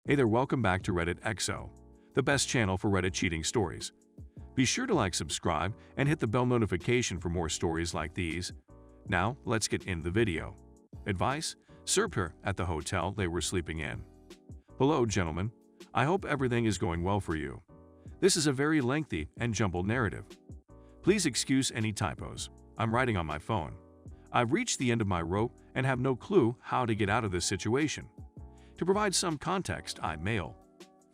Hey there, welcome back to Reddit XO, the best channel for Reddit cheating stories. Be sure to like, subscribe, and hit the bell notification for more stories like these. Now, let's get into the video. Advice: served her at the hotel they were sleeping in. Hello, gentlemen. I hope everything is going well for you. This is a very lengthy and jumbled narrative. Please excuse any typos. I'm writing on my phone. I've reached the end of my rope and have no clue how to get out of this situation. To provide some context, I'm male,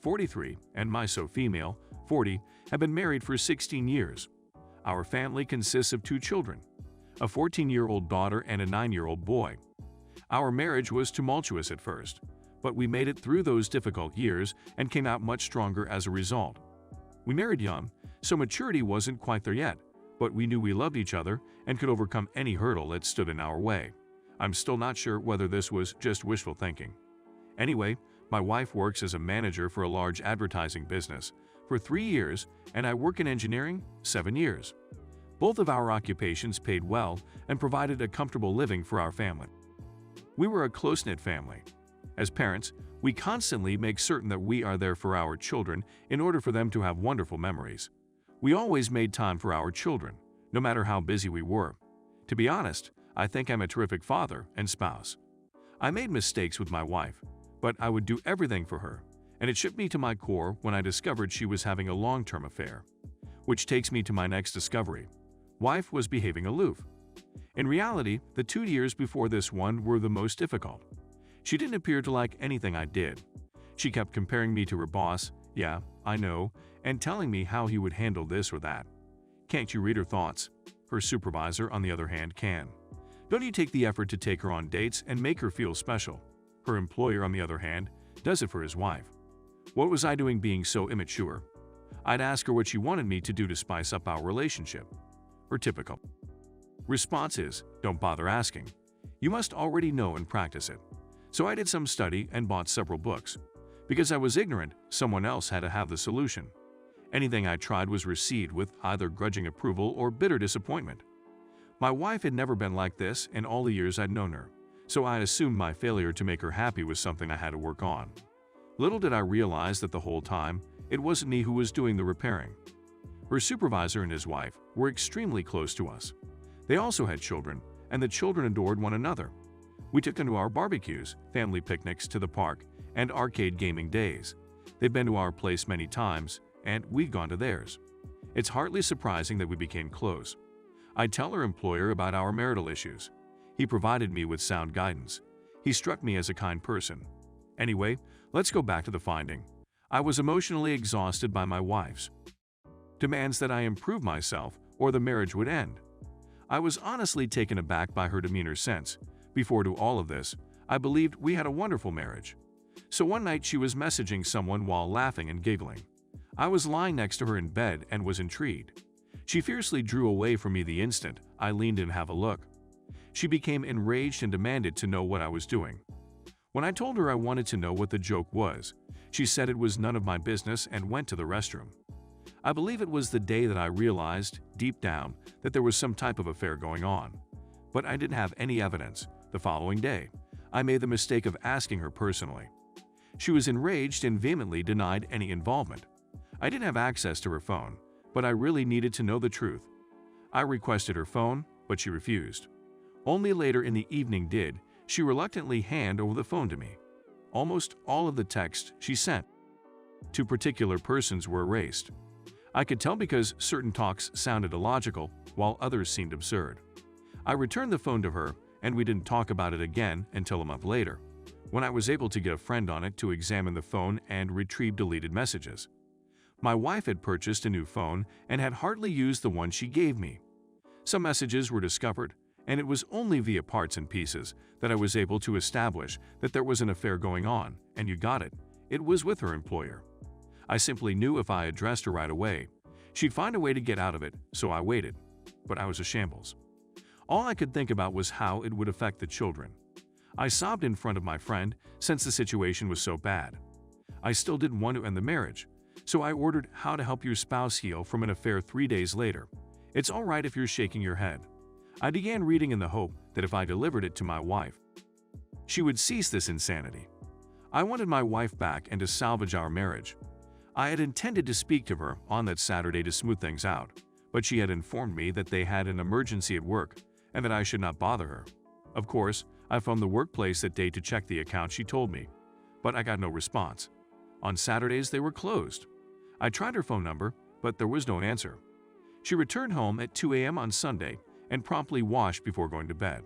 43, and my female, 40, have been married for 16 years. Our family consists of 2 children, a 14-year-old daughter and a 9-year-old boy. Our marriage was tumultuous at first, but we made it through those difficult years and came out much stronger as a result. We married young, so maturity wasn't quite there yet, but we knew we loved each other and could overcome any hurdle that stood in our way. I'm still not sure whether this was just wishful thinking. Anyway, my wife works as a manager for a large advertising business for 3 years, and I work in engineering 7 years. Both of our occupations paid well and provided a comfortable living for our family. We were a close-knit family. As parents, we constantly make certain that we are there for our children in order for them to have wonderful memories. We always made time for our children, no matter how busy we were. To be honest, I think I'm a terrific father and spouse. I made mistakes with my wife, but I would do everything for her, and it shook me to my core when I discovered she was having a long-term affair. Which takes me to my next discovery. Wife was behaving aloof. In reality, the 2 years before this one were the most difficult. She didn't appear to like anything I did. She kept comparing me to her boss, yeah, I know, and telling me how he would handle this or that. Can't you read her thoughts? Her supervisor, on the other hand, can. Don't you take the effort to take her on dates and make her feel special? Her employer, on the other hand, does it for his wife. What was I doing being so immature? I'd ask her what she wanted me to do to spice up our relationship. Her typical response is, don't bother asking. You must already know and practice it. So I did some study and bought several books. Because I was ignorant, someone else had to have the solution. Anything I tried was received with either grudging approval or bitter disappointment. My wife had never been like this in all the years I'd known her, so I assumed my failure to make her happy was something I had to work on. Little did I realize that the whole time, it wasn't me who was doing the repairing. Her supervisor and his wife were extremely close to us. They also had children, and the children adored one another. We took them to our barbecues, family picnics, to the park, and arcade gaming days. They've been to our place many times, and we'd gone to theirs. It's hardly surprising that we became close. I'd tell her employer about our marital issues. He provided me with sound guidance. He struck me as a kind person. Anyway, let's go back to the finding. I was emotionally exhausted by my wife's demands that I improve myself or the marriage would end. I was honestly taken aback by her demeanor since, before to all of this, I believed we had a wonderful marriage. So one night she was messaging someone while laughing and giggling. I was lying next to her in bed and was intrigued. She fiercely drew away from me the instant I leaned in to have a look. She became enraged and demanded to know what I was doing. When I told her I wanted to know what the joke was, she said it was none of my business and went to the restroom. I believe it was the day that I realized, deep down, that there was some type of affair going on. But I didn't have any evidence. The following day, I made the mistake of asking her personally. She was enraged and vehemently denied any involvement. I didn't have access to her phone, but I really needed to know the truth. I requested her phone, but she refused. Only later in the evening did she reluctantly hand over the phone to me. Almost all of the texts she sent to particular persons were erased. I could tell because certain talks sounded illogical, while others seemed absurd. I returned the phone to her, and we didn't talk about it again until a month later, when I was able to get a friend on it to examine the phone and retrieve deleted messages. My wife had purchased a new phone and had hardly used the one she gave me. Some messages were discovered, and it was only via parts and pieces that I was able to establish that there was an affair going on, and you got it. It was with her employer. I simply knew if I addressed her right away, she'd find a way to get out of it, so I waited. But I was a shambles. All I could think about was how it would affect the children. I sobbed in front of my friend since the situation was so bad. I still didn't want to end the marriage, so I ordered How to Help Your Spouse Heal from an Affair 3 days later. It's all right if you're shaking your head. I began reading in the hope that if I delivered it to my wife, she would cease this insanity. I wanted my wife back and to salvage our marriage. I had intended to speak to her on that Saturday to smooth things out, but she had informed me that they had an emergency at work and that I should not bother her. Of course, I phoned the workplace that day to check the account she told me, but I got no response. On Saturdays, they were closed. I tried her phone number, but there was no answer. She returned home at 2 a.m. on Sunday and promptly washed before going to bed.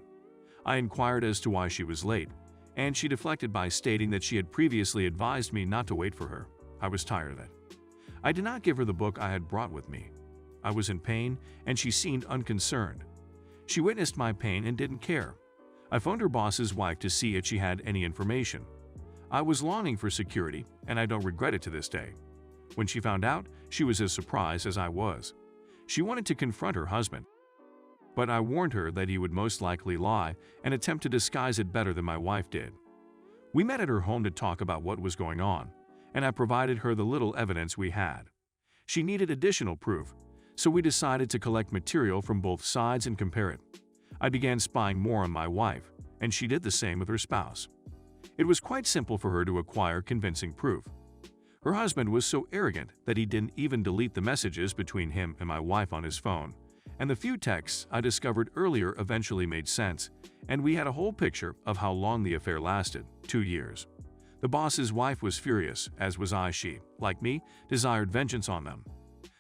I inquired as to why she was late, and she deflected by stating that she had previously advised me not to wait for her. I was tired of it. I did not give her the book I had brought with me. I was in pain, and she seemed unconcerned. She witnessed my pain and didn't care. I phoned her boss's wife to see if she had any information. I was longing for security, and I don't regret it to this day. When she found out, she was as surprised as I was. She wanted to confront her husband, but I warned her that he would most likely lie and attempt to disguise it better than my wife did. We met at her home to talk about what was going on, and I provided her the little evidence we had. She needed additional proof, so we decided to collect material from both sides and compare it. I began spying more on my wife, and she did the same with her spouse. It was quite simple for her to acquire convincing proof. Her husband was so arrogant that he didn't even delete the messages between him and my wife on his phone, and the few texts I discovered earlier eventually made sense, and we had a whole picture of how long the affair lasted, 2 years. The boss's wife was furious, as was I. She, like me, desired vengeance on them.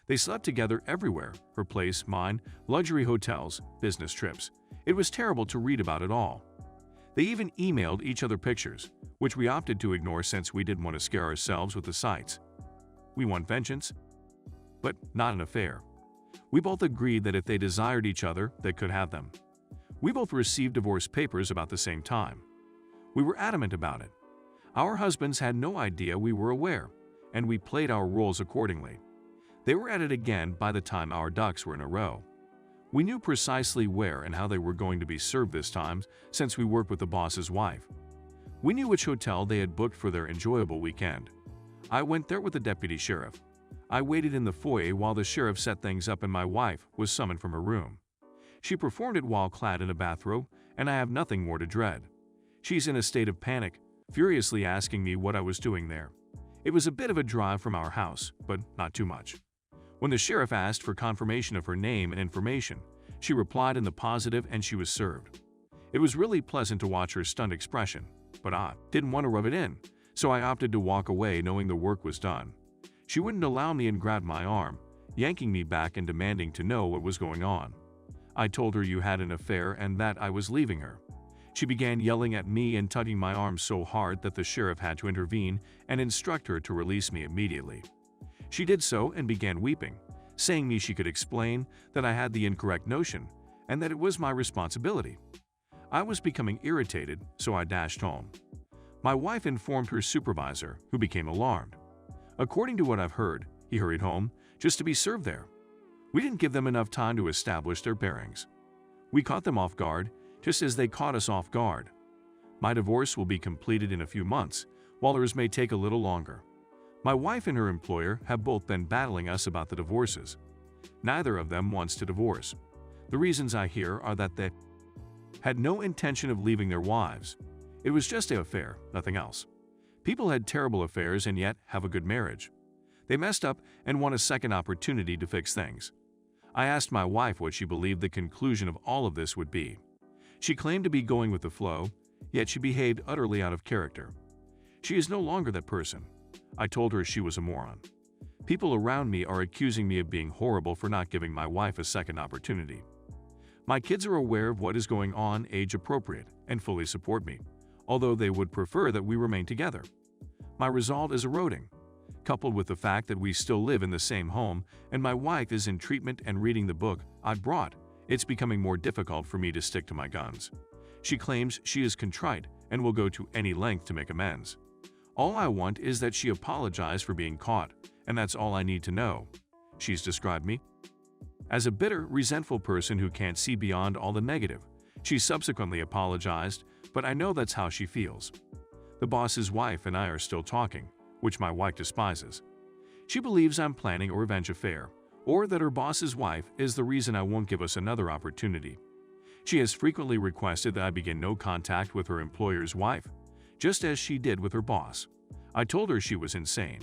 They slept together everywhere, her place, mine, luxury hotels, business trips. It was terrible to read about it all. They even emailed each other pictures, which we opted to ignore since we didn't want to scare ourselves with the sights. We want vengeance, but not an affair. We both agreed that if they desired each other, they could have them. We both received divorce papers about the same time. We were adamant about it. Our husbands had no idea we were aware, and we played our roles accordingly. They were at it again by the time our ducks were in a row. We knew precisely where and how they were going to be served this time since we worked with the boss's wife. We knew which hotel they had booked for their enjoyable weekend. I went there with the deputy sheriff. I waited in the foyer while the sheriff set things up and my wife was summoned from her room. She performed it while clad in a bathrobe, and I have nothing more to dread. She's in a state of panic, furiously asking me what I was doing there. It was a bit of a drive from our house, but not too much. When the sheriff asked for confirmation of her name and information, she replied in the positive and she was served. It was really pleasant to watch her stunned expression, but I didn't want to rub it in, so I opted to walk away knowing the work was done. She wouldn't allow me and grabbed my arm, yanking me back and demanding to know what was going on. I told her you had an affair and that I was leaving her. She began yelling at me and tugging my arm so hard that the sheriff had to intervene and instruct her to release me immediately. She did so and began weeping, saying me she could explain that I had the incorrect notion and that it was my responsibility. I was becoming irritated, so I dashed home. My wife informed her supervisor, who became alarmed. According to what I've heard, he hurried home just to be served there. We didn't give them enough time to establish their bearings. We caught them off guard, just as they caught us off guard. My divorce will be completed in a few months, while theirs may take a little longer. My wife and her employer have both been battling us about the divorces. Neither of them wants to divorce. The reasons I hear are that they had no intention of leaving their wives. It was just an affair, nothing else. People had terrible affairs and yet have a good marriage. They messed up and want a second opportunity to fix things. I asked my wife what she believed the conclusion of all of this would be. She claimed to be going with the flow, yet she behaved utterly out of character. She is no longer that person. I told her she was a moron. People around me are accusing me of being horrible for not giving my wife a second opportunity. My kids are aware of what is going on, age appropriate, and fully support me, although they would prefer that we remain together. My resolve is eroding, coupled with the fact that we still live in the same home and my wife is in treatment and reading the book I brought. It's becoming more difficult for me to stick to my guns. She claims she is contrite and will go to any length to make amends. All I want is that she apologize for being caught, and that's all I need to know. She's described me as a bitter, resentful person who can't see beyond all the negative. She subsequently apologized, but I know that's how she feels. The boss's wife and I are still talking, which my wife despises. She believes I'm planning a revenge affair, or that her boss's wife is the reason I won't give us another opportunity. She has frequently requested that I begin no contact with her employer's wife. just as she did with her boss. I told her she was insane.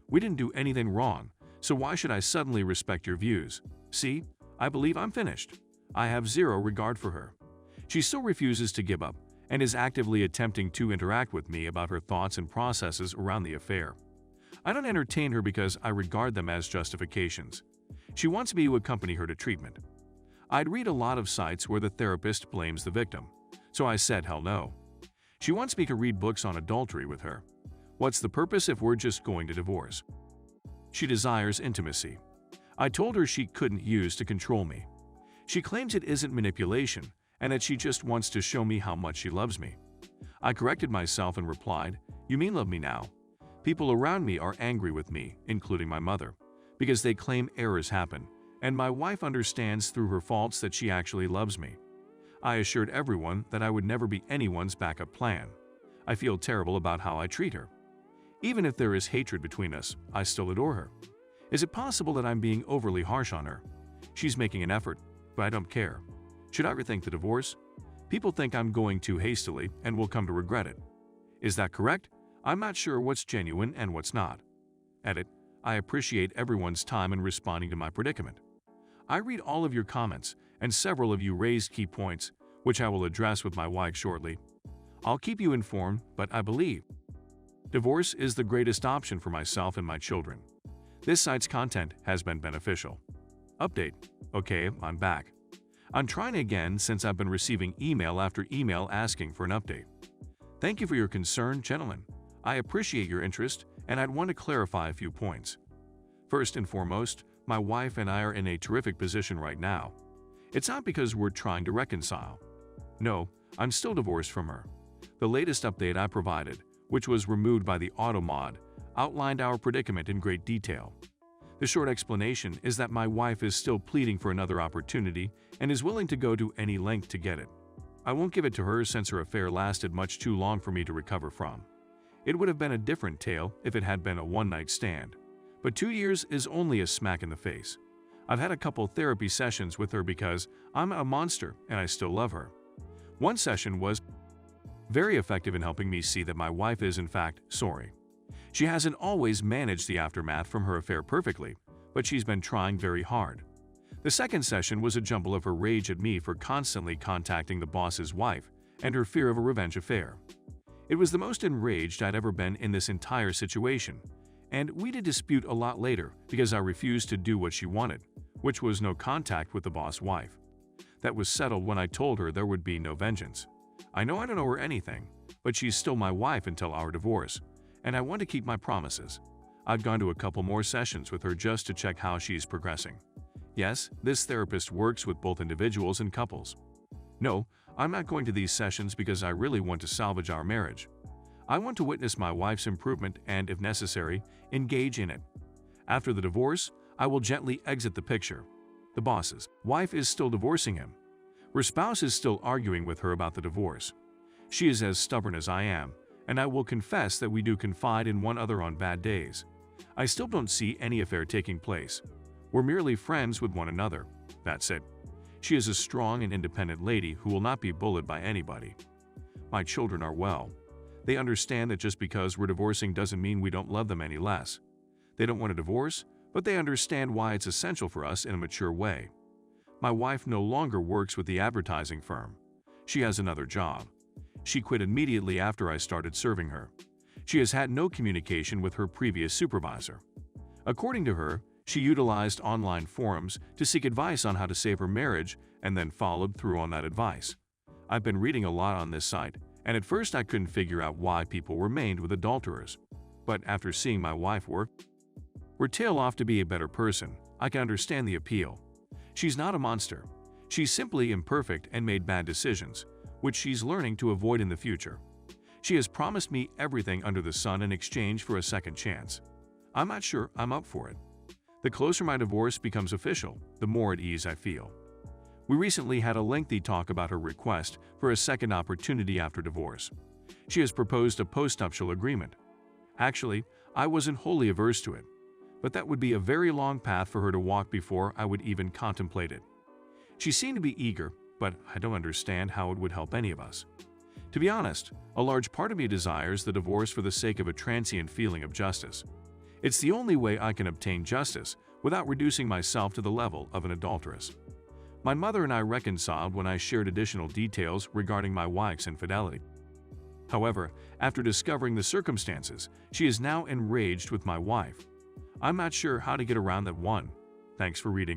We didn't do anything wrong, so why should I suddenly respect your views? See, I believe I'm finished. I have zero regard for her. She still refuses to give up and is actively attempting to interact with me about her thoughts and processes around the affair. I don't entertain her because I regard them as justifications. She wants me to accompany her to treatment. I'd read a lot of sites where the therapist blames the victim, so I said hell no. She wants me to read books on adultery with her. What's the purpose if we're just going to divorce? She desires intimacy. I told her she couldn't use to control me. She claims it isn't manipulation and that she just wants to show me how much she loves me. I corrected myself and replied, "You mean love me now?" People around me are angry with me, including my mother, because they claim errors happen, and my wife understands through her faults that she actually loves me. I assured everyone that I would never be anyone's backup plan. I feel terrible about how I treat her. Even if there is hatred between us, I still adore her. Is it possible that I'm being overly harsh on her? She's making an effort, but I don't care. Should I rethink the divorce? People think I'm going too hastily and will come to regret it. Is that correct? I'm not sure what's genuine and what's not. Edit. I appreciate everyone's time in responding to my predicament. I read all of your comments, and several of you raised key points, which I will address with my wife shortly. I'll keep you informed, but I believe divorce is the greatest option for myself and my children. This site's content has been beneficial. Update. Okay, I'm back. I'm trying again since I've been receiving email after email asking for an update. Thank you for your concern, gentlemen. I appreciate your interest, and I'd want to clarify a few points. First and foremost, my wife and I are in a terrific position right now. It's not because we're trying to reconcile. No, I'm still divorced from her. The latest update I provided, which was removed by the auto mod, outlined our predicament in great detail. The short explanation is that my wife is still pleading for another opportunity and is willing to go to any length to get it. I won't give it to her since her affair lasted much too long for me to recover from. It would have been a different tale if it had been a one-night stand. But 2 years is only a smack in the face. I've had a couple therapy sessions with her because I'm a monster and I still love her. One session was very effective in helping me see that my wife is in fact sorry. She hasn't always managed the aftermath from her affair perfectly, but she's been trying very hard. The second session was a jumble of her rage at me for constantly contacting the boss's wife and her fear of a revenge affair. It was the most enraged I'd ever been in this entire situation, and we did dispute a lot later because I refused to do what she wanted, which was no contact with the boss wife. That was settled when I told her there would be no vengeance. I know I don't owe her anything, but she's still my wife until our divorce, and I want to keep my promises. I've gone to a couple more sessions with her just to check how she's progressing. Yes, this therapist works with both individuals and couples. No, I'm not going to these sessions because I really want to salvage our marriage. I want to witness my wife's improvement and, if necessary, engage in it. After the divorce, I will gently exit the picture. The boss's wife is still divorcing him. Her spouse is still arguing with her about the divorce. She is as stubborn as I am, and I will confess that we do confide in one another on bad days. I still don't see any affair taking place. We're merely friends with one another. That's it. She is a strong and independent lady who will not be bullied by anybody. My children are well. They understand that just because we're divorcing doesn't mean we don't love them any less. They don't want a divorce, but they understand why it's essential for us in a mature way. My wife no longer works with the advertising firm. She has another job. She quit immediately after I started serving her. She has had no communication with her previous supervisor. According to her, she utilized online forums to seek advice on how to save her marriage and then followed through on that advice. I've been reading a lot on this site, and at first I couldn't figure out why people remained with adulterers. But after seeing my wife work her tail off to be a better person, I can understand the appeal. She's not a monster. She's simply imperfect and made bad decisions, which she's learning to avoid in the future. She has promised me everything under the sun in exchange for a second chance. I'm not sure I'm up for it. The closer my divorce becomes official, the more at ease I feel. We recently had a lengthy talk about her request for a second opportunity after divorce. She has proposed a postnuptial agreement. Actually, I wasn't wholly averse to it, but that would be a very long path for her to walk before I would even contemplate it. She seemed to be eager, but I don't understand how it would help any of us. To be honest, a large part of me desires the divorce for the sake of a transient feeling of justice. It's the only way I can obtain justice without reducing myself to the level of an adulteress. My mother and I reconciled when I shared additional details regarding my wife's infidelity. However, after discovering the circumstances, she is now enraged with my wife. I'm not sure how to get around that one. Thanks for reading.